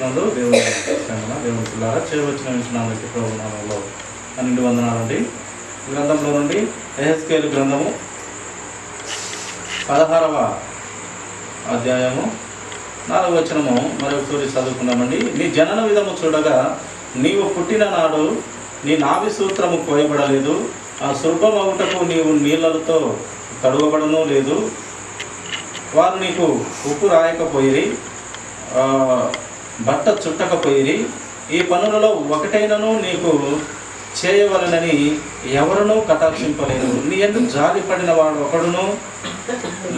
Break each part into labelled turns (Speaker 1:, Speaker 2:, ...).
Speaker 1: క్రీస్తునందు దేవుని దేవుని పిల్లారా చేరవచ్చిన వింటున్నామంటే ప్రభునామంలో అన్నింటి వందనాలండి. గ్రంథంలో నుండి యెహెజ్కేలు గ్రంథము 16వ అధ్యాయము 4వ వచనము మరొకసారి చదువుకుందామండి. నీ జనన విధము చూడగా నీవు పుట్టిన నాడు నీ నాభి సూత్రము కోయబడలేదు, ఆ శుభ్రమగుటకు నీవు నీళ్ళతో కడుగబడను లేదు. వారు నీకు ఉప్పు రాయకపోయిరి, బట్ట చుట్టకపోయిరి. ఈ పనులలో ఒకటైనను నీకు చేయవలనని ఎవరునూ కటాక్షింపలేదు. నీ యందు జాలి పడిన వాడు ఒకడును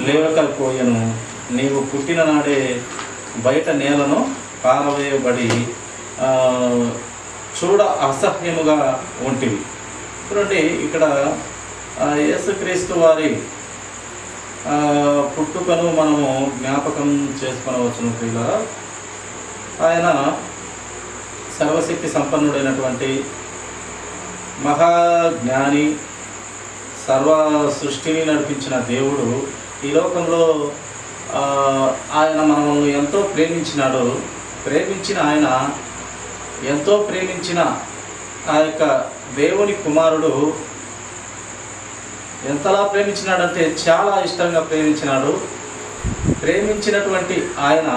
Speaker 1: లేవకపోయెను. నీవు పుట్టిన నాడే బయట నేలను పారవేయబడి చూడ అసహ్యముగా ఉంటివి. చూడండి, ఇక్కడ యేసుక్రీస్తు వారి పుట్టుకను మనము జ్ఞాపకం చేసుకొనవచ్చును ప్రియులారా. ఆయన సర్వశక్తి సంపన్నుడైనటువంటి మహాజ్ఞాని, సర్వ సృష్టిని నడిపించిన దేవుడు ఈ లోకంలో ఆయన మనల్ని ఎంతో ప్రేమించినాడు. ప్రేమించిన ఆయన ఎంతో ప్రేమించిన ఆ యొక్క దేవుని కుమారుడు ఎంతలా ప్రేమించినాడంటే చాలా ఇష్టంగా ప్రేమించినాడు. ప్రేమించినటువంటి ఆయన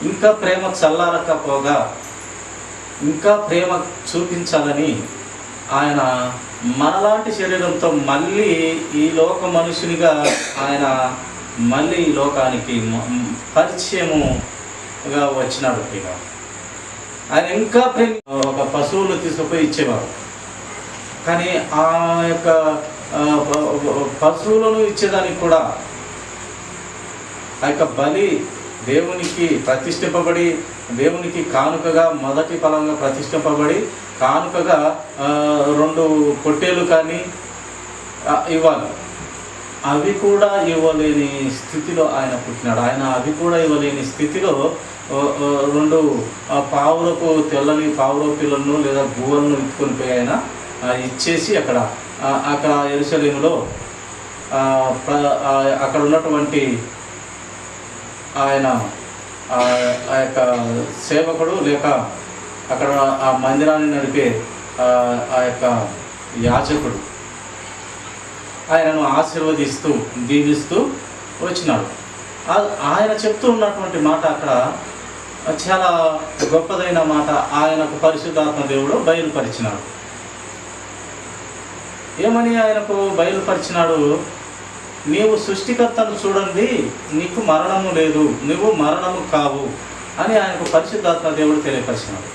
Speaker 1: ఇంకా ప్రేమ చల్లారకపోగా ఇంకా ప్రేమ చూపించాలని ఆయన మనలాంటి శరీరంతో మళ్ళీ ఈ లోక మనుషునిగా ఆయన మళ్ళీ ఈ లోకానికి పరిచయముగా వచ్చినాడు. ఆయన ఇంకా ఒక పశువులు తీసుకుపోయి ఇచ్చేవారు, కానీ ఆ యొక్క పశువులను ఇచ్చేదానికి కూడా ఆ యొక్క బలి దేవునికి ప్రతిష్ఠింపబడి, దేవునికి కానుకగా మొదటి ఫలంగా ప్రతిష్ఠింపబడి కానుకగా 2 పొట్టేలు కానీ ఇవ్వాలి. అవి కూడా ఇవ్వలేని స్థితిలో ఆయన పుట్టినాడు. ఆయన అవి కూడా ఇవ్వలేని స్థితిలో 2 పావులకు తెల్లని పావుర పిల్లలను లేదా గువ్వలను ఎత్తుకొని పోయి ఆయన ఇచ్చేసి అక్కడ యెరూషలేములో అక్కడ ఉన్నటువంటి ఆయన ఆ యొక్క సేవకుడు లేక అక్కడ ఆ మందిరాన్ని నడిపే ఆ యొక్క యాజకుడు ఆయనను ఆశీర్వదిస్తూ దీవిస్తూ వచ్చినాడు. ఆయన చెప్తూ ఉన్నటువంటి మాట అక్కడ చాలా గొప్పదైన మాట. ఆయనకు పరిశుద్ధాత్మ దేవుడు బయలుపరిచినాడు. ఏమని ఆయనకు బయలుపరిచినాడు? నీవు సృష్టికర్తను చూడండి, నీకు మరణము లేదు, నువ్వు మరణము కావు అని ఆయనకు పరిశుద్ధాత్మ దేవుడు తెలియపరిచినాడు.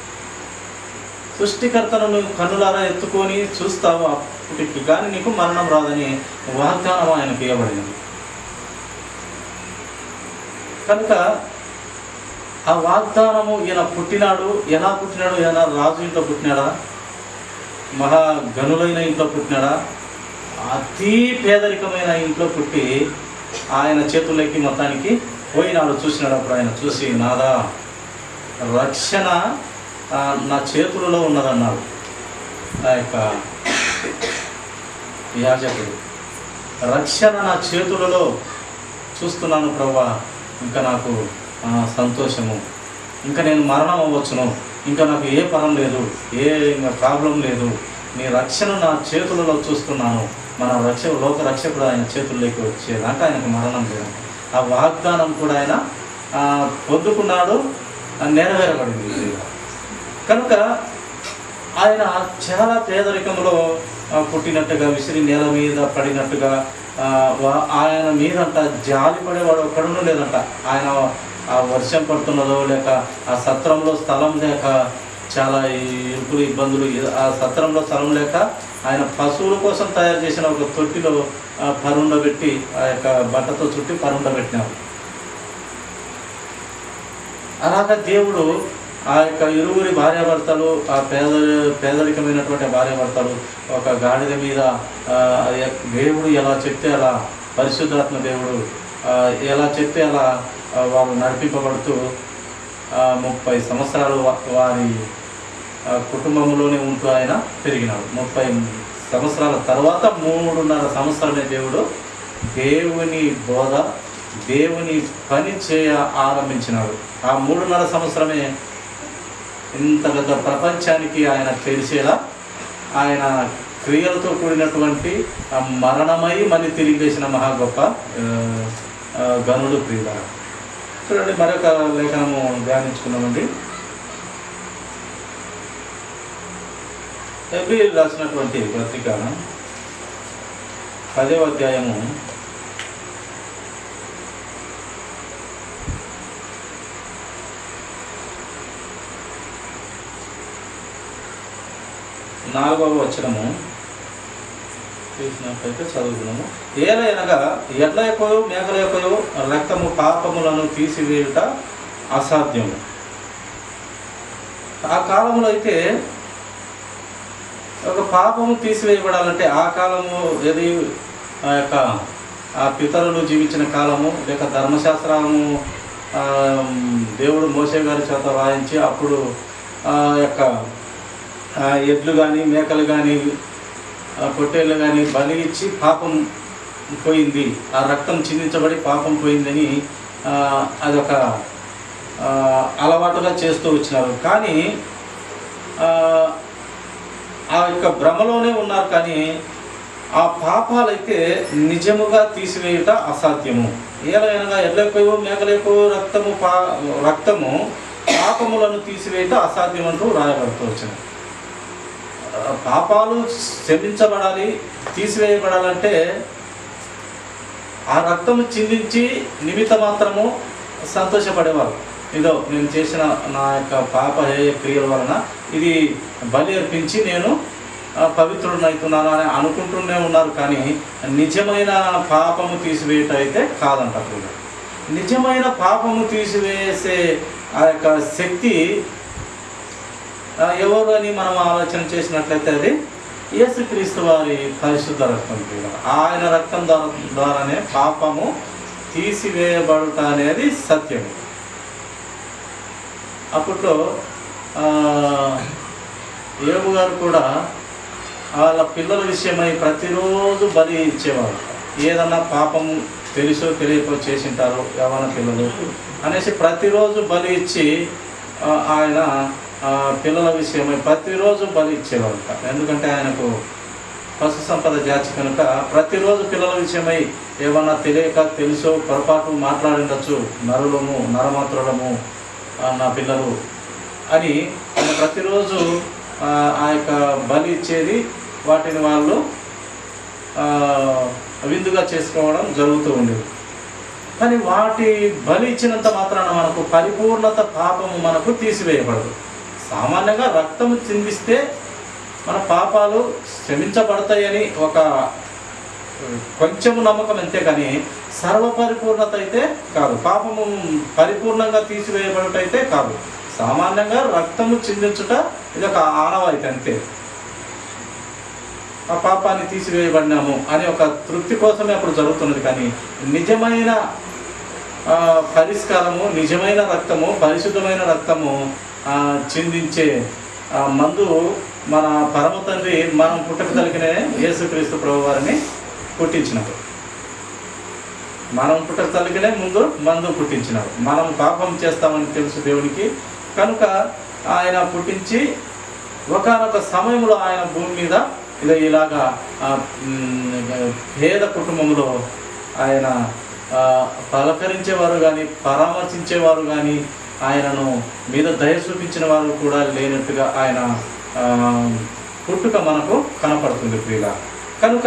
Speaker 1: సృష్టికర్తను నువ్వు కన్నులారా ఎత్తుకొని చూస్తావు, అప్పటికి కానీ నీకు మరణం రాదని వాగ్దానం ఆయనకు ఇవ్వబడినది. కనుక ఆ వాగ్దానము ఈయన పుట్టినాడు. ఎలా పుట్టినాడు? ఈయన రాజు ఇంట్లో పుట్టినాడా? మహాగనులైన ఇంట్లో పుట్టినాడా? అతి పేదరికమైన ఇంట్లో పుట్టి ఆయన చేతుల్లోకి మొత్తానికి పోయినాడు. చూసినాడు. అప్పుడు ఆయన చూసి, నాదా, రక్షణ నా చేతులలో ఉన్నదన్నాడు ఆ యొక్క యాజకుడు. రక్షణ నా చేతులలో చూస్తున్నాను ప్రభువా, ఇంకా నాకు సంతోషము, ఇంకా నేను మరణం అవ్వచ్చును, ఇంకా నాకు ఏ పరం లేదు, ఏ ప్రాబ్లం లేదు, నీ రక్షణ నా చేతులలో చూస్తున్నాను. మన లోక రక్షకుడు ఆయన చేతుల్లోకి వచ్చేదాకా ఆయనకు మరణం లేదు. ఆ వాగ్దానం కూడా ఆయన పొందుకున్నాడు, నెరవేరబడింది. కనుక ఆయన చాలా పేదరికంలో పుట్టినట్టుగా, విసిరి నేల మీద పడినట్టుగా, ఆయన మీదంట జాలి పడేవాడు ఒక్కడునూ లేదంట. ఆయన ఆ వర్షం పడుతున్నదో లేక ఆ సత్రంలో స్థలం లేక చాలా ఇరుకులు ఇబ్బందులు, ఆ సత్రంలో స్థలం లేక ఆయన పశువుల కోసం తయారు చేసిన ఒక తొట్టిలో పరుండబెట్టి ఆ యొక్క బట్టతో చుట్టి పరుండబెట్టినారు. అలాగా దేవుడు ఆ యొక్క ఇరువురి భార్యాభర్తలు, ఆ పేదరికమైనటువంటి భార్యాభర్తలు ఒక గాడిద మీద దేవుడు ఎలా చెప్తే అలా, పరిశుద్ధాత్మ దేవుడు ఎలా చెప్తే అలా వాళ్ళు నడిపింపబడుతూ 30 సంవత్సరాలు వారి కుటుంబంలోనే ఉంటూ ఆయన పెరిగినాడు. 30 సంవత్సరాల తర్వాత 3.5 సంవత్సరాలే దేవుని బోధ దేవుని పని చేయ ఆరంభించినాడు. ఆ 3.5 సంవత్సరమే ఇంత పెద్ద ప్రపంచానికి ఆయన తెలిసేలా ఆయన క్రియలతో కూడినటువంటి మరణమై మళ్ళీ తిరిగి లేచిన మహా గొప్ప గనుడు ప్రియుల. చూడండి, మరొక లేఖనము ధ్యానించుకున్నామండి. హెబ్రీయులకు రాసినటువంటి పత్రిక 10వ అధ్యాయము 4వ వచనము చూసినట్లయితే చదువుతున్నాము. ఏలయనగా ఎడ్ల యొక్కయో మేకల యొక్కయో రక్తము పాపములను తీసివేయుట అసాధ్యము. ఆ కాలంలో అయితే ఒక పాపము తీసివేయబడాలంటే ఆ కాలము ఏది ఆ పితరులు జీవించిన కాలము, లేక ధర్మశాస్త్రము దేవుడు మోసే గారి చేత రాయించి అప్పుడు ఎడ్లు కానీ మేకలు కానీ పొట్టేళ్ళు కానీ బలి ఇచ్చి పాపం పోయింది, ఆ రక్తం చిందించబడి పాపం పోయిందని అదొక అలవాటుగా చేస్తూ వచ్చినారు. కానీ ఆ యొక్క భ్రమలోనే ఉన్నారు. కానీ ఆ పాపాలైతే నిజముగా తీసివేయుట అసాధ్యము. ఏలైనగా ఎడ్లకో మేకలకో రక్తము పాపములను తీసివేయుట అసాధ్యం అంటూ రాయబడుతూ వచ్చింది. పాపాలు క్షమించబడాలి, తీసివేయబడాలంటే ఆ రక్తము చిందించి నిమిత్త మాత్రము సంతోషపడేవారు. ఇదో నేను చేసిన నా యొక్క పాప క్రియల వలన ఇది బలి అర్పించి నేను పవిత్రుడనవుతున్నాను అని అనుకుంటూనే ఉన్నారు. కానీ నిజమైన పాపము తీసివేయట అయితే కాదంటారు. నిజమైన పాపము తీసివేసే ఆ యొక్క శక్తి ఎవరు అని మనం ఆలోచన చేసినట్లయితే అది యేసుక్రీస్తు వారి పరిశుద్ధ రక్తం. ఆయన రక్తం ద్వారానే పాపము తీసివేయబడుట అనేది సత్యం. అప్పట్లో యోబు గారు కూడా వాళ్ళ పిల్లల విషయమై ప్రతిరోజు బలి ఇచ్చేవారు. ఏదన్నా పాపము తెలుసో తెలియకో చేసింటారు యవ్వన పిల్లలు అనేసి ప్రతిరోజు బలి ఇచ్చి ఆయన పిల్లల విషయమై ప్రతిరోజు బలి ఇచ్చేవారు. ఎందుకంటే ఆయనకు పశు సంపద జాతి కనుక ప్రతిరోజు పిల్లల విషయమై ఏమన్నా తెలియక తెలుసో పొరపాటు మాట్లాడిండొచ్చు, నరమాత్రులము నా పిల్లలు అని ఆయన ప్రతిరోజు ఆ యొక్క బలి ఇచ్చేది. వాటిని వాళ్ళు విందుగా చేసుకోవడం జరుగుతూ ఉండేది. కానీ వాటి బలి ఇచ్చినంత మాత్రాన మనకు పరిపూర్ణత పాపము మనకు తీసివేయబడదు. సామాన్యంగా రక్తము చిందిస్తే మన పాపాలు క్షమించబడతాయని ఒక కొంచెము నమ్మకం అంతే, కానీ సర్వపరిపూర్ణత అయితే కాదు. పాపము పరిపూర్ణంగా తీసివేయబడుట అయితే కాదు. సామాన్యంగా రక్తము చిందించుట ఇది ఒక ఆనవాయితీ అంతే. ఆ పాపాన్ని తీసివేయబడినాము అని ఒక తృప్తి కోసమే అప్పుడు జరుగుతున్నది. కానీ నిజమైన పరిష్కారము, నిజమైన రక్తము, పరిశుద్ధమైన రక్తము చిందించే మందు మన పరమ తండ్రి మనం పుట్టక తలికినే యేసుక్రీస్తు ప్రభు వారిని పుట్టించినాడు. మనం పుట్టక తలికినే ముందు మందు పుట్టించినాడు. మనం పాపం చేస్తామని తెలుసు దేవునికి కనుక ఆయన పుట్టించి ఒకనొక సమయంలో ఆయన భూమి మీద ఇలాగా పేద కుటుంబంలో ఆయన పలకరించేవారు కానీ పరామర్శించేవారు కానీ ఆయనను మీద దయ చూపించిన వారు కూడా లేనట్టుగా ఆయన పుట్టుక మనకు కనపడుతుంది ప్రియుల. కనుక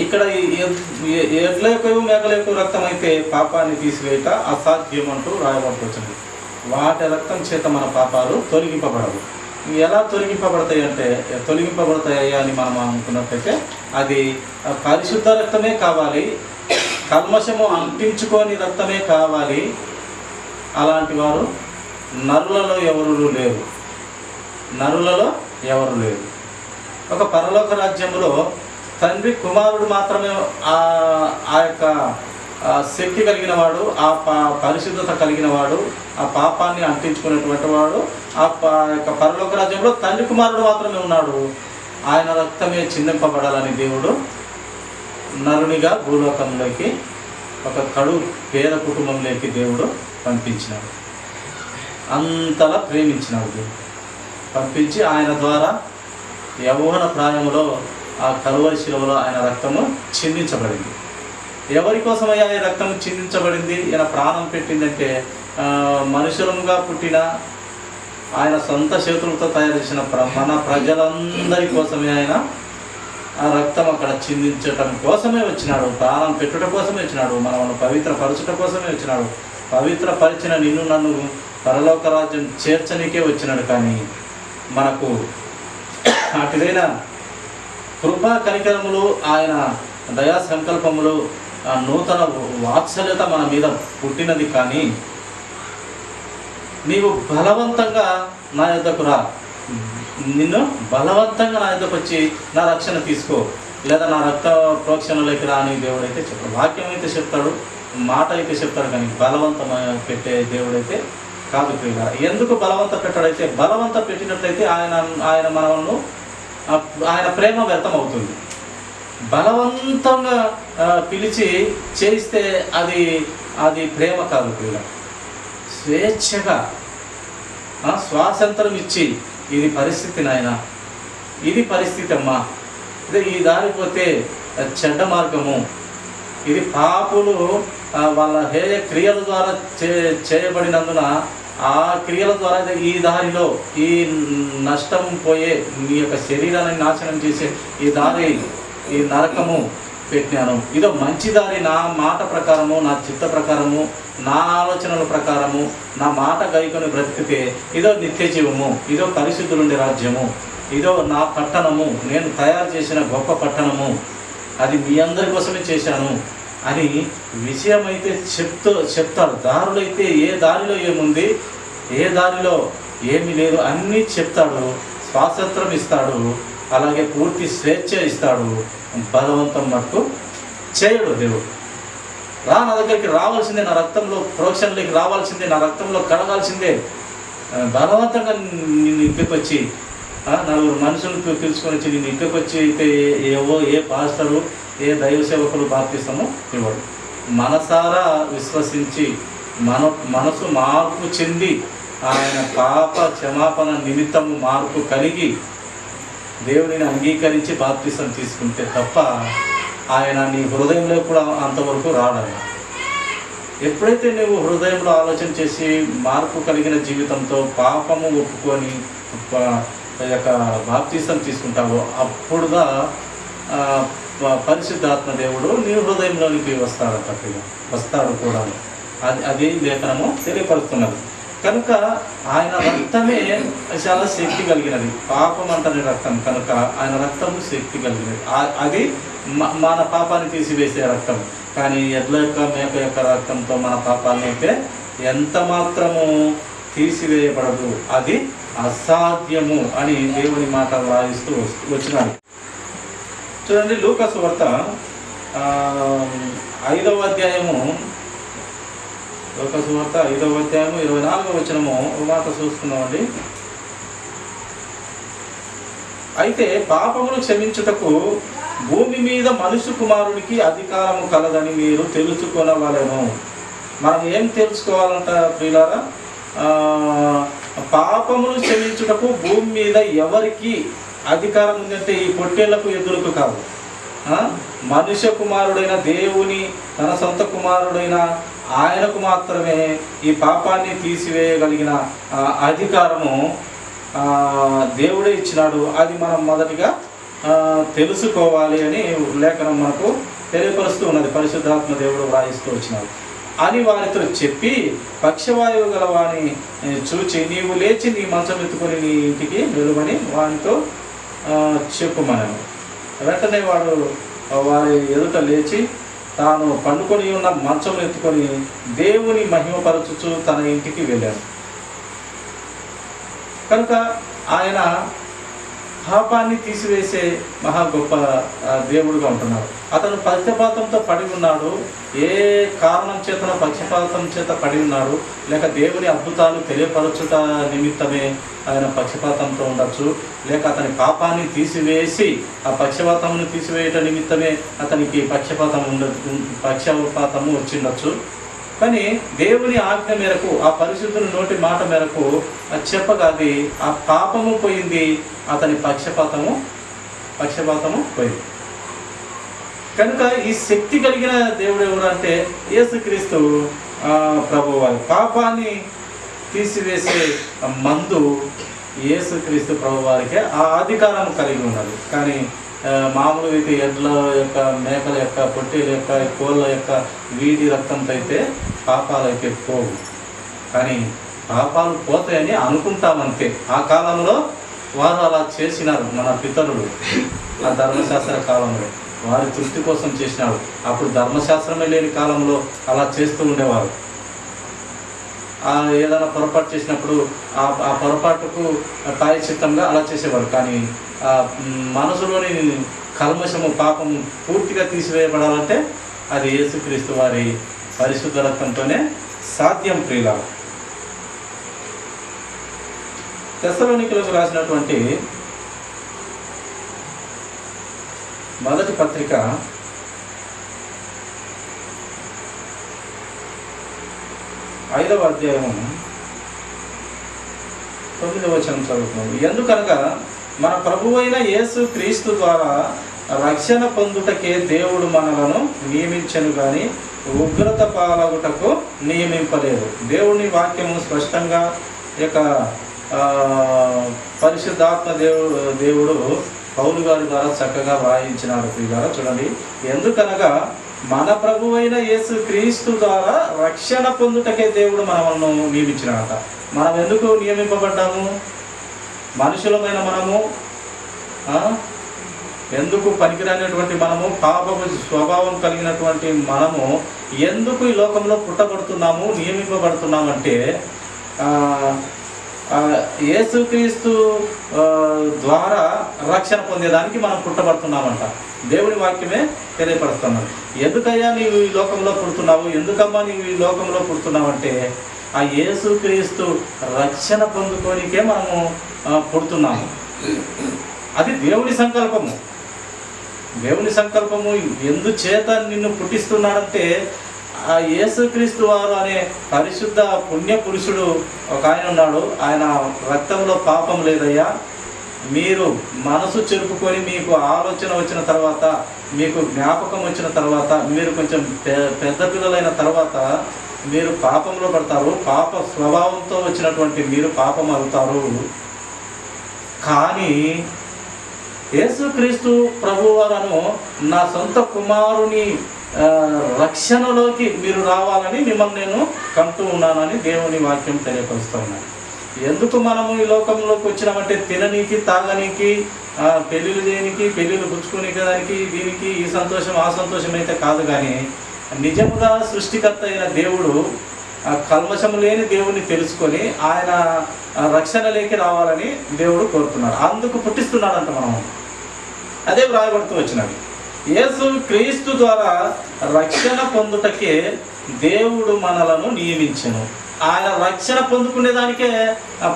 Speaker 1: ఇక్కడ ఎడ్ల యొక్క మేకల యొక్క రక్తం అయితే పాపాన్ని తీసివేయట అసాధ్యం అంటూ రాయబడుతుంది. వాటి రక్తం చేత మన పాపాలు తొలగింపబడవు. ఎలా తొలగింపబడతాయి అంటే తొలగింపబడతాయి అని మనం అనుకున్నట్లయితే అది పరిశుద్ధ రక్తమే కావాలి, కల్మషము అంటించుకొని రక్తమే కావాలి. అలాంటి వారు నరులలో ఎవరు లేరు. ఒక పరలోక రాజ్యంలో తండ్రి కుమారుడు మాత్రమే ఆ యొక్క శక్తి కలిగిన వాడు, ఆ పరిశుద్ధత కలిగిన వాడు, ఆ పాపాన్ని అంటించుకునేటువంటి వాడు. ఆ యొక్క పరలోక రాజ్యంలో తండ్రి కుమారుడు మాత్రమే ఉన్నాడు. ఆయన రక్తమే చిందింపబడాలని దేవుడు నరునిగా భూలోకంలోకి ఒక కడు పేద కుటుంబంలోకి దేవుడు పంపించినాడు. అంతలా ప్రేమించినాడు దేవుడు. పంపించి ఆయన ద్వారా యవ్వన ప్రాయంలో ఆ కలువరి శిలువలో ఆయన రక్తము చిందించబడింది. ఎవరి కోసమయ్యా ఈ రక్తం చిందించబడింది? ఈయన ప్రాణం పెట్టిందంటే మనుషులంగా పుట్టిన ఆయన సొంత చేతులతో తయారు చేసిన మన ప్రజలందరి కోసమే ఆయన ఆ రక్తం అక్కడ చిందించటం కోసమే వచ్చినాడు. ప్రాణం పెట్టుట కోసమే వచ్చినాడు. మనల్ని పవిత్రపరచుట కోసమే వచ్చినాడు. పవిత్రపరిచిన నిన్ను నన్ను పరలోక రాజ్యం చేర్చనికే వచ్చినాడు. కానీ మనకు అటుదైన కృపా కనికరములు, ఆయన దయా సంకల్పములు, నూతన వాత్సల్యత మన మీద పుట్టినది. కానీ నీవు బలవంతంగా నా యొద్దకు రా, నిన్ను బలవంతంగా నా యొద్దకు వచ్చి నా రక్షణ తీసుకో, లేదా నా రక్త ప్రోక్షణలోకి రా అని దేవుడైతే చెప్తాడు. వాక్యం అయితే చెప్తాడు, మాట అయితే చెప్తాడు, కానీ బలవంతం పెట్టే దేవుడైతే కాదు ప్రియులారా. ఎందుకు బలవంత పెట్టాడైతే, బలవంత పెట్టినట్లయితే ఆయన మనల్ని ఆయన ప్రేమ వ్యర్థం అవుతుంది. బలవంతంగా పిలిచి చేయిస్తే అది ప్రేమ కాదు ప్రియులారా. స్వేచ్ఛగా స్వాతంత్రం ఇచ్చి, ఇది పరిస్థితి నాయన, ఇది పరిస్థితి అమ్మా, ఇది ఈ దారిపోతే చెడ్డ మార్గము, ఇది పాపులు వాళ్ళ హేయ క్రియల ద్వారా చేయబడినందున ఆ క్రియల ద్వారా ఈ దారిలో ఈ నష్టం పోయే, మీ యొక్క శరీరాన్ని నాశనం చేసే ఈ దారి, ఈ నరకము పెట్టినాను. ఇదో మంచి దారి, నా మాట ప్రకారము, నా చిత్త ప్రకారము, నా ఆలోచనల ప్రకారము, నా మాట గైకొని బ్రతికితే ఇదో నిత్య జీవము, ఇదో పరిశుద్ధులుండే రాజ్యము, ఇదో నా పట్టణము, నేను తయారు చేసిన గొప్ప పట్టణము, అది మీ అందరి కోసమే చేశాను అని విషయం అయితే చెప్తాడు. దారులైతే ఏ దారిలో ఏముంది, ఏ దారిలో ఏమీ లేదు అన్నీ చెప్తాడు. స్వాతంత్రం ఇస్తాడు, అలాగే పూర్తి స్వేచ్ఛ ఇస్తాడు. బలవంతం మట్టుకు చేయడు దేవుడు. నా దగ్గరికి రావాల్సిందే, నా రక్తంలో ప్రోక్షణలోకి రావాల్సిందే, నా రక్తంలో కడగాల్సిందే. బలవంతంగా నిన్ను ఇంటికొచ్చి నలుగురు మనుషులను పిలుచుకొని వచ్చి నిన్ను ఇంటికొచ్చి అయితే ఏ పాస్టరు, ఏ దైవ సేవకులు బాప్తిస్తమో ఇవ్వడు. మనసారా విశ్వసించి మనసు మార్పు చెంది ఆయన పాప క్షమాపణ నిమిత్తము మార్పు కలిగి దేవుడిని అంగీకరించి బాప్తిసం తీసుకుంటే తప్ప ఆయన నీ హృదయంలో కూడా అంతవరకు రాడాలి. ఎప్పుడైతే నువ్వు హృదయంలో ఆలోచన చేసి మార్పు కలిగిన జీవితంతో పాపము ఒప్పుకొని యొక్క బాప్తిసం తీసుకుంటావో అప్పుడుగా పరిశుద్ధాత్మ దేవుడు నీ హృదయంలోనికి వస్తాడు కూడా. అది లేఖనము తెలియపరుస్తున్నది. కనుక ఆయన రక్తమే చాలా శక్తి కలిగినది. పాపం అంటనే రక్తం కనుక ఆయన రక్తము శక్తి కలిగినది. అది మన పాపాన్ని తీసివేసే రక్తం. కానీ ఎడ్ల యొక్క మేక యొక్క రక్తంతో మన పాపాన్ని అయితే ఎంత మాత్రము తీసివేయబడదు, అది అసాధ్యము అని దేవుని మాట వ్రాయిస్తూ వచ్చినాడు. చూడండి, లూకా సువార్త 5వ అధ్యాయము, లూకా సువార్త 5వ అధ్యాయము 24వ వచనము ఒక మాట చూసుకున్నామండి. అయితే పాపమును క్షమించుటకు భూమి మీద మనుష్య కుమారునికి అధికారము కలదని మీరు తెలుసుకొనవలెను. మనం ఏం తెలుసుకోవాలంట ప్రియులారా? పాపమును క్షమించుటకు భూమి మీద ఎవరికి అధికారం ఉందంటే ఈ పొట్టేళ్లకు ఎద్దులకు కాదు. మనుష్య కుమారుడైన దేవుని తన సొంత కుమారుడైన ఆయనకు మాత్రమే ఈ పాపాన్ని తీసివేయగలిగిన అధికారము దేవుడే ఇచ్చినాడు. అది మనం మొదటిగా తెలుసుకోవాలి అని లేఖనం మనకు తెలియపరుస్తూ ఉన్నది. పరిశుద్ధాత్మ దేవుడు వ్రాయిస్తూ వచ్చినాడు అని వారితో చెప్పి, పక్షవాయువు గలవాని చూచి నీవు లేచి నీ మంచం ఎత్తుకొని నీ ఇంటికి వెలువని వానితో చెప్పుమనను. వెంటనే వాడు వారి ఎదుట లేచి తాను పండుకొని ఉన్న మంచం ఎత్తుకొని దేవుని మహిమపరచుచు తన ఇంటికి వెళ్ళాడు. కనుక ఆయన పాపాన్ని తీసివేసే మహా గొప్ప దేవుడుగా ఉంటున్నాడు. అతను పక్షపాతంతో పడి ఉన్నాడు. ఏ కారణం చేతనో పక్షపాతం చేత పడి ఉన్నాడు, లేక దేవుని అద్భుతాలు తెలియపరచుట నిమిత్తమే ఆయన పక్షపాతంతో ఉండొచ్చు, లేక అతని పాపాన్ని తీసివేసి ఆ పక్షపాతమును తీసివేయట నిమిత్తమే అతనికి పక్షపాతము వచ్చిండొచ్చు. కానీ దేవుని ఆజ్ఞ మేరకు, ఆ పరిశుద్ధుని నోటి మాట మేరకు చెప్పగా అది ఆ పాపము పోయింది, అతని పక్షపాతము పోయింది. కనుక ఈ శక్తి కలిగిన దేవుడు ఎవరు అంటే యేసుక్రీస్తు ప్రభువారు. పాపాన్ని తీసివేసే మందు యేసుక్రీస్తు ప్రభువారికే ఆ అధికారం కలిగి ఉన్నది. కానీ మామూలుగా అయితే ఎడ్ల యొక్క, మేకల యొక్క, పొట్టేల యొక్క, కోళ్ళ యొక్క వీటి రక్తంతో అయితే పాపాలు అయితే పోవు. కానీ పాపాలు పోతాయని అనుకుంటామంతే. ఆ కాలంలో వారు అలా చేసినారు. మన పితరులు ఆ ధర్మశాస్త్ర కాలంలో వారి తృప్తి కోసం చేసినారు. అప్పుడు ధర్మశాస్త్రమే లేని కాలంలో అలా చేస్తూ ఉండేవారు. ఏదైనా పొరపాటు చేసినప్పుడు ఆ పొరపాటుకు ప్రాయశ్చిత్తంగా అలా చేసేవారు. కానీ మనసులోని కల్మషము, పాపము పూర్తిగా తీసివేయబడాలంటే అది యేసుక్రీస్తు వారి పరిశుద్ధ రక్తంతోనే సాధ్యం. ప్రియుల తెస్సలోనికీయులకు రాసినటువంటి మొదటి పత్రిక 5వ అధ్యాయం 9వ వచనం చదువుతున్నాం. ఎందుకనగా మన ప్రభువైన యేసు క్రీస్తు ద్వారా రక్షణ పొందుటకే దేవుడు మనలను నియమించెను కానీ ఉగ్రత పాలగుటకు నియమింపలేదు. దేవుని వాక్యము స్పష్టంగా యొక్క పరిశుద్ధాత్మ దేవుడు పౌలు గారి ద్వారా చక్కగా వ్రాయించినాడు. ప్రియులారా చూడండి, ఎందుకనగా మన ప్రభువైన యేసు క్రీస్తు ద్వారా రక్షణ పొందుటకే దేవుడు మనల్ని నియమించినాడట. మనం ఎందుకు నియమింపబడ్డాము? మనుషులమైన మనము, ఎందుకు పనికిరానటువంటి మనము, పాపపు స్వభావం కలిగినటువంటి మనము ఎందుకు ఈ లోకంలో పుట్టబడుతున్నాము, నియమింపబడుతున్నామంటే యేసుక్రీస్తు ద్వారా రక్షణ పొందేదానికి మనం పుట్టబడుతున్నామంట. దేవుని వాక్యమే తెలియపరుస్తున్నాడు. ఎందుకయ్యా నీవు ఈ లోకంలో పుడుతున్నావు, ఎందుకమ్మా నీవు ఈ లోకంలో పుడుతున్నావంటే ఆ యేసుక్రీస్తు రక్షణ పొందుకోనికే మనము పుడుతున్నాము. అది దేవుని సంకల్పము. దేవుని సంకల్పము ఎందుచేత నిన్ను పుట్టిస్తున్నాడంటే ఆ యేసుక్రీస్తు వారు అనే పరిశుద్ధ పుణ్య పురుషుడు ఒక ఆయన ఉన్నాడు. ఆయన రక్తంలో పాపం లేదయ్యా, మీరు మనసు చెరుపుకొని మీకు ఆలోచన వచ్చిన తర్వాత, మీకు జ్ఞాపకం వచ్చిన తర్వాత, మీరు కొంచెం పెద్ద పిల్లలైన తర్వాత మీరు పాపంలో పడతారు. పాప స్వభావంతో వచ్చినటువంటి మీరు పాపం అవుతారు. కానీ యేసుక్రీస్తు ప్రభువారను నా సొంత కుమారుని రక్షణలోకి మీరు రావాలని మిమ్మల్ని నేను కంటూ ఉన్నానని దేవుని వాక్యం తెలియపరుస్తూ ఉన్నాను. ఎందుకు మనము ఈ లోకంలోకి వచ్చినామంటే తిననీకి, తాగనీకి, పెళ్ళిళ్ళు చేయనికి, పెళ్ళిళ్ళు పుచ్చుకునేకి, దానికి దీనికి ఈ సంతోషం ఆ సంతోషం అయితే కాదు. కానీ నిజముగా సృష్టికర్త అయిన దేవుడు కల్మషము లేని దేవుడిని తెలుసుకొని ఆయన రక్షణలోకి రావాలని దేవుడు కోరుతున్నాడు. అందుకు పుట్టిస్తున్నాడంట మనము. అదే వ్రాయబడుతూ వచ్చినది. యేసు క్రీస్తు ద్వారా రక్షణ పొందుటకే దేవుడు మనలను నియమించెను. ఆయన రక్షణ పొందుకునేదానికే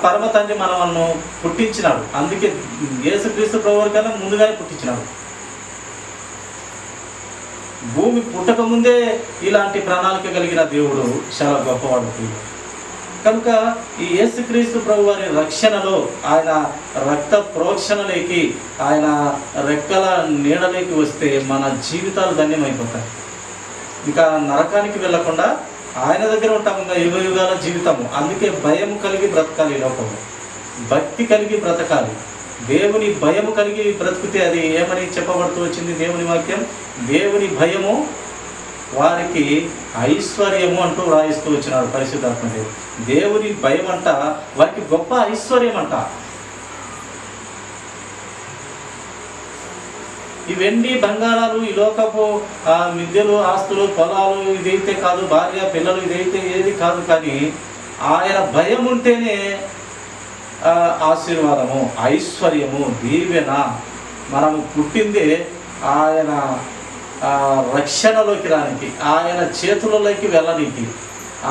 Speaker 1: పరమ తండ్రి మనలను పుట్టించినాడు. అందుకే యేసుక్రీస్తు ప్రభువు కన్నా ముందుగానే పుట్టించినాడు. భూమి పుట్టక ముందే ఇలాంటి ప్రణాళిక కలిగిన దేవుడు చాలా గొప్పవాడు. కనుక ఈ యేసుక్రీస్తు ప్రభు వారి రక్షణలో, ఆయన రక్త ప్రోక్షణలోకి, ఆయన రెక్కల నీడలోకి వస్తే మన జీవితాలు ధన్యమైపోతాయి. ఇంకా నరకానికి వెళ్ళకుండా ఆయన దగ్గర ఉంటాము. ఇంకా యుగ యుగాల జీవితము. అందుకే భయం కలిగి బ్రతకాలి. లోకము భక్తి కలిగి బ్రతకాలి. దేవుని భయము కలిగి బ్రతికితే అది ఏమని చెప్పబడుతూ వచ్చింది దేవుని వాక్యం? దేవుని భయము వారికి ఐశ్వర్యము అంటూ రాయిస్తూ వచ్చినాడు పరిశుద్ధాత్మ దేవుడు. దేవుని భయం అంట వారికి గొప్ప ఐశ్వర్యం అంట. ఈ వెండి బంగారాలు, ఈ లోకపు మిద్దెలు, ఆస్తులు, పొలాలు ఇదైతే కాదు, భార్య పిల్లలు ఇదైతే ఏది కాదు. కానీ ఆయన భయం ఉంటేనే ఆశీర్వాదము, ఐశ్వర్యము, దీవెన. మనము పుట్టిందే ఆయన రక్షణలోకి రానికి, ఆయన చేతులలోకి వెళ్ళడానికి,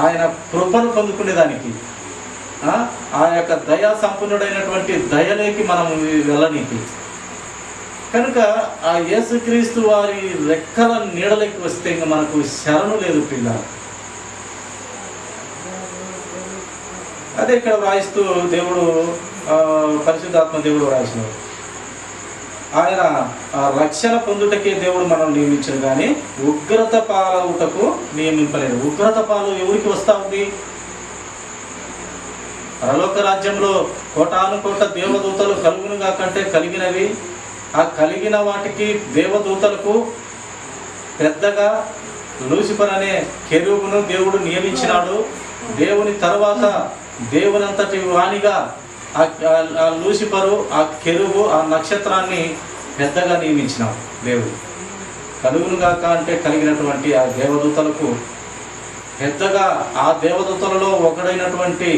Speaker 1: ఆయన కృపను పొందుకునేదానికి, ఆ యొక్క దయా సంపన్నుడైనటువంటి దయలోకి మనము వెళ్ళడానికి. కనుక ఆ యేసుక్రీస్తు వారి రెక్కల నీడలోకి వస్తే ఇంకా మనకు శరణు లేదు పిల్ల. అదే ఇక్కడ వ్రాయిస్తూ దేవుడు, పరిశుద్ధాత్మ దేవుడు వ్రాసినాడు, ఆయన రక్షణ పొందుటకే దేవుడు మనం నియమించడు కానీ ఉగ్రత పాలవుటకు నియమింపలేదు. ఉగ్రత పాలు ఎవరికి వస్తూ ఉంది? పరలోక రాజ్యంలో కోటాను కోట్ల దేవదూతలు కలుగునుగా కంటే కలిగినవి. ఆ కలిగిన వాటికి దేవదూతలకు పెద్దగా లూసిఫర్ అనే కెరూబును దేవుడు నియమించినాడు. దేవుని తర్వాత దేవునంతటి వాణిగా ఆ లూసిఫరు, ఆ కెరూబు, ఆ నక్షత్రాన్ని పెద్దగా నియమించినాడు దేవుడు. కలుగునుగాక అంటే కలిగినటువంటి ఆ దేవదూతలకు పెద్దగా, ఆ దేవదూతలలో ఒకడైనటువంటి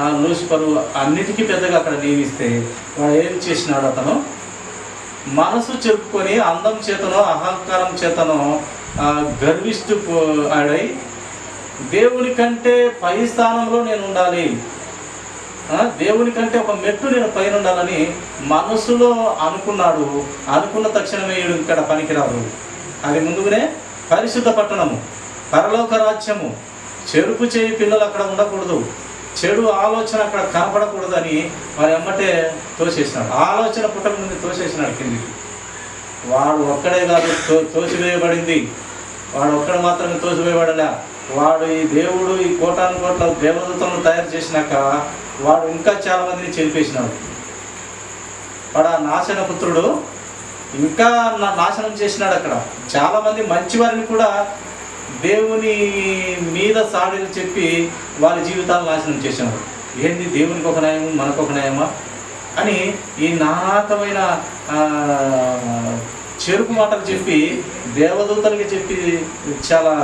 Speaker 1: ఆ లూసిఫరు అన్నిటికీ పెద్దగా అక్కడ నియమిస్తే వాడు ఏం చేసినాడు? అతను మనసు చెప్పుకొని అందం చేతనో అహంకారం చేతనో గర్విష్ఠు ఆడై దేవుని కంటే పై స్థానంలో నేను ఉండాలి, దేవుని కంటే ఒక మెట్టు నేను పైన ఉండాలని మనసులో అనుకున్నాడు. అనుకున్న తక్షణమే ఇక్కడ పనికిరాదు. అది ముందుగానే పరిశుద్ధ పట్టణము, పరలోక రాజ్యము, చెరుపు చేయి పిల్లలు అక్కడ ఉండకూడదు, చెడు ఆలోచన అక్కడ కనపడకూడదని వారు ఎమ్మటే తోసేసినాడు. ఆలోచన పుట్టక ముందు తోసేసినాడు కిందికి. వాడు ఒక్కడే కాదు తోసివేయబడింది, వాడు ఒక్కడ మాత్రమే తోసివేయబడలే. వాడు ఈ దేవుడు ఈ కోటాను కోట్ల దేవదూతలను తయారు చేసినాక వాడు ఇంకా చాలా మందిని చెరిపేసినాడు. వాడు ఆ నాశన పుత్రుడు ఇంకా నాశనం చేసినాడు. అక్కడ చాలామంది మంచివారిని కూడా దేవుని మీద సాడీలు చెప్పి వారి జీవితాలు నాశనం చేసినాడు. ఏంది దేవునికి ఒక న్యాయం మనకు ఒక న్యాయమా అని ఈ నానాకమైన చెరుపు మాటలు చెప్పి దేవదూతలకి చెప్పి చాలా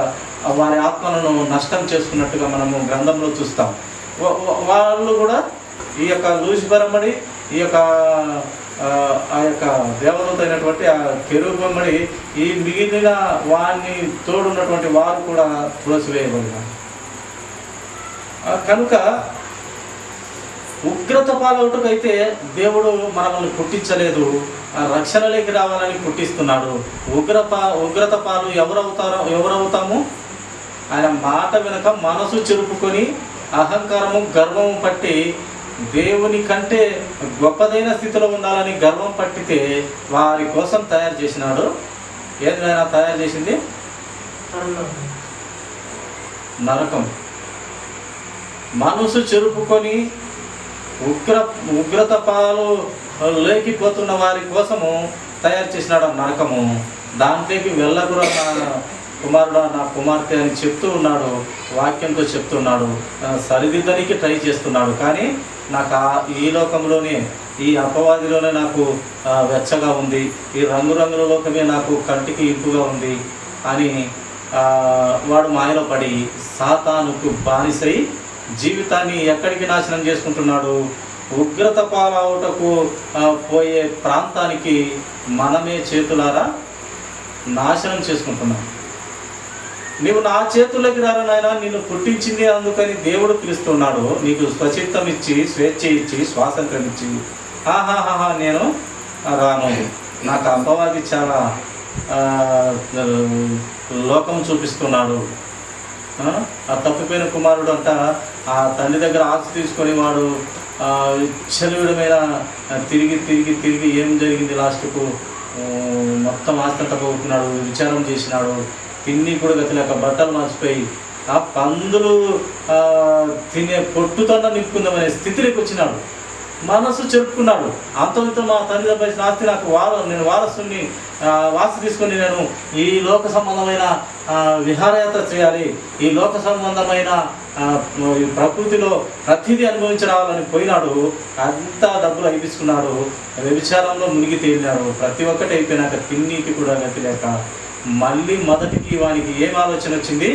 Speaker 1: వారి ఆత్మలను నష్టం చేసుకున్నట్టుగా మనము గ్రంథంలో చూస్తాం. వాళ్ళు కూడా ఈ యొక్క లూసిఫరమ్మడి, ఈ యొక్క ఆ యొక్క దేవదూత అయినటువంటి ఆ కెరూబమ్మడి, ఈ మిగిలిన వారిని తోడున్నటువంటి వారు కూడా తులసివేయబడినారు. కనుక ఉగ్రత పాలవుటకైతే దేవుడు మనల్ని పుట్టించలేదు, రక్షణలోకి రావాలని పుట్టిస్తున్నాడు. ఉగ్రత పాలు ఎవరవుతాము? ఆయన మాట వెనుక మనసు చెరుపుకొని అహంకారము గర్వము పట్టి దేవుని కంటే గొప్పదైన స్థితిలో ఉండాలని గర్వం పట్టితే వారి కోసం తయారు చేసినాడు. ఏదైనా తయారు చేసింది నరకం. మనసు చెరుపుకొని ఉగ్రత పాలు లేకిపోతున్న వారి కోసము తయారు చేసినాడు నరకము. దాంట్లోకి వెళ్ళకురా నా కుమారుడా, నా కుమార్తె అని చెప్తూ ఉన్నాడు, వాక్యంతో చెప్తున్నాడు, సరిదిద్దనికి ట్రై చేస్తున్నాడు. కానీ నాకు ఈ లోకంలోనే, ఈ అపవాదిలోనే నాకు వెచ్చగా ఉంది, ఈ రంగురంగుల లోకమే నాకు కంటికి ఇంపుగా ఉంది అని వాడు మాయలో పడి సాతానుకు బానిసై జీవితాన్ని ఎక్కడికి నాశనం చేసుకుంటున్నాడు? ఉగ్రత పాలవుటకు పోయే ప్రాంతానికి మనమే చేతులారా నాశనం చేసుకుంటున్నాం. నీవు నా చేతుల్లోకి రారా నాయనా, నిన్ను పుట్టించింది అందుకని దేవుడు పిలుస్తున్నాడు. నీకు స్వచిత్తం ఇచ్చి, స్వేచ్ఛ ఇచ్చి, స్వాతంత్రం ఇచ్చి, ఆహాహా నేను రాను. నాకు అపవాది చాలా లోకం చూపిస్తున్నాడు. ఆ తప్పిపోయిన కుమారుడు అంట ఆ తండ్రి దగ్గర ఆస్తి తీసుకొని వాడు విచ్చలవిడమైన తిరిగి ఏం జరిగింది, లాస్ట్కు మొత్తం ఆస్తి అంతా పోగొట్టుకున్నాడు, విచారం చేసినాడు, తిండి కూడా గతిలేక బట్టలు మార్చిపోయి ఆ పందులు తినే పొట్టుతోట నింపుకుందామనే స్థితిలోకి వచ్చినాడు. మనసు చెప్పుకున్నాడు, అంతటితో మా తండ్రి దగ్గర ఆస్తి నాకు నేను వారసుని వాసి తీసుకొని నేను ఈ లోక సంబంధమైన విహారయాత్ర చేయాలి, ఈ లోక సంబంధమైన ప్రకృతిలో ప్రతిదీ అనుభవించి రావాలని పోయినాడు. అంతా డబ్బులు అయిపించుకున్నాడు, వ్యభిచారంలో మునిగి తేలినాడు. ప్రతి ఒక్కటి అయిపోయినాక తిన్నీకి కూడా గతి లేక మళ్ళీ మొదటికి వానికి ఏం ఆలోచన వచ్చింది?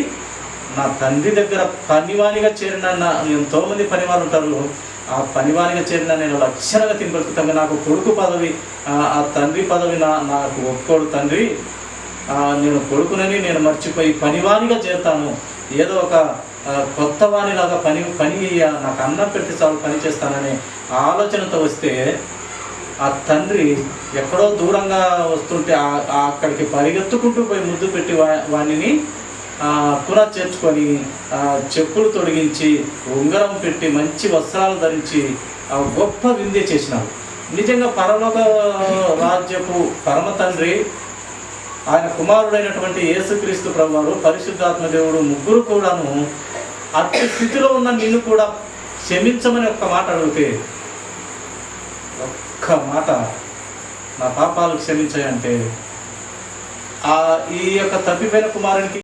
Speaker 1: నా తండ్రి దగ్గర పనివానిగా చేరిన ఎంతోమంది పనివారు ఉంటారు, ఆ పనివానిగా చేరిన నేను లక్షణంగా తిని బ్రతుకుతాను. నాకు కొడుకు పదవి, ఆ తండ్రి పదవి నాకు ఒప్పుకోడు తండ్రి. నేను కొడుకునని నేను మర్చిపోయి పనివానిగా చేరుతాను. ఏదో ఒక కొత్త వానిలాగా పని నాకు అన్నం పెట్టి చాలు పని చేస్తాననే ఆలోచనతో వస్తే ఆ తండ్రి ఎక్కడో దూరంగా వస్తుంటే అక్కడికి పరిగెత్తుకుంటూ పోయి ముద్దు పెట్టి వానిని పునః చేర్చుకొని చెప్పులు తొడిగించి ఉంగరం పెట్టి మంచి వస్త్రాలు ధరించి గొప్ప విందే చేసినాడు. నిజంగా పరలోక రాజ్యపు పరమ తండ్రి, ఆయన కుమారుడైనటువంటి యేసుక్రీస్తు ప్రభువారు, పరిశుద్ధాత్మ దేవుడు ముగ్గురు కూడాను అట్టి స్థితిలో ఉన్న నిన్ను కూడా క్షమించమని ఒక్క మాట అడిగితే, ఒక్క మాట నా పాపాలు క్షమించాయంటే ఈ యొక్క తప్పిపోయిన కుమారునికి